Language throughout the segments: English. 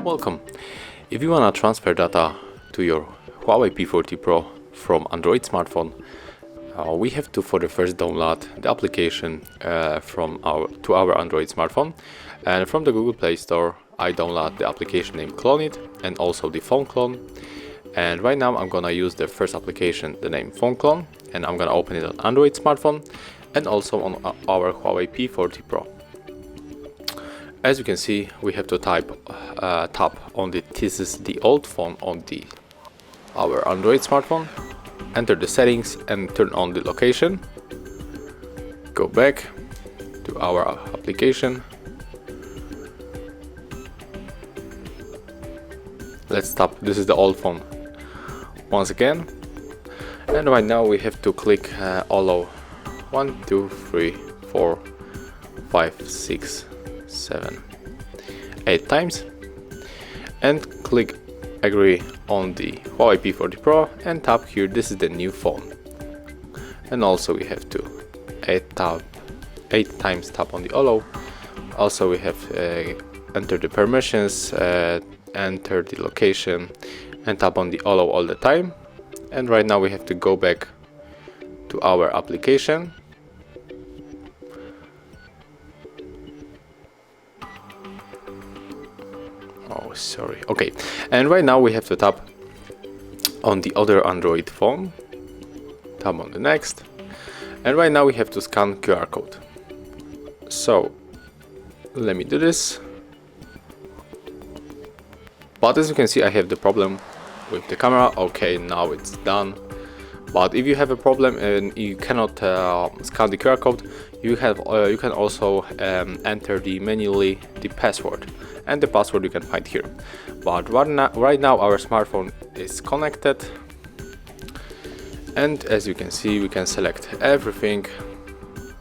Welcome. If you want to transfer data to your Huawei P40 Pro from Android smartphone, we have to for the first download the application to our Android smartphone, and from the Google Play Store I download the application named Clone It and also the Phone Clone. And right now I'm gonna use the first application, the name Phone Clone, and I'm gonna open it on Android smartphone and also on our Huawei P40 Pro. As you can see, we have to tap on this is the old phone on our Android smartphone. Enter the settings and turn on the location. Go back to our application. Let's tap. This is the old phone once again. And right now we have to click allow 1, 2, 3, 4, 5, 6, 7, 8 times, and click agree on the Huawei P40 Pro and tap here. This is the new phone. And also we have to 8 times tap on the allow. Also we have enter the permissions, enter the location, and tap on the allow all the time. And right now we have to go back to our application. Oh, sorry. Okay, and right now we have to tap on the other Android phone. Tap on the next, and right now we have to scan QR code. So let me do this. But as you can see, I have the problem with the camera. Okay, now it's done. But if you have a problem and you cannot scan the QR code, you can also enter manually the password, and the password you can find here. But right now our smartphone is connected, and as you can see, we can select everything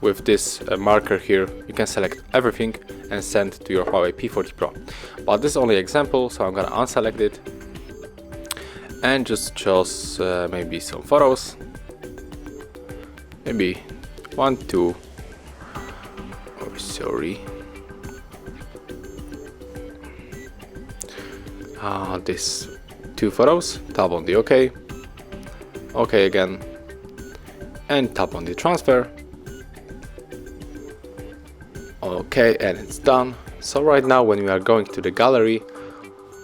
with this marker here. You can select everything and send to your Huawei P40 Pro. But this is only example, so I'm gonna unselect it and just choose maybe some photos, maybe 1, 2, oh sorry, this 2 photos. Tap on the OK again, and tap on the transfer. Okay, and it's done. So right now when we are going to the gallery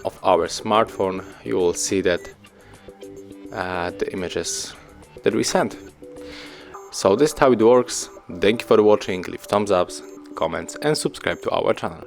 of our smartphone, you will see that the images that we sent. So this is how it works. Thank you for watching. Leave thumbs ups, comments, and subscribe to our channel.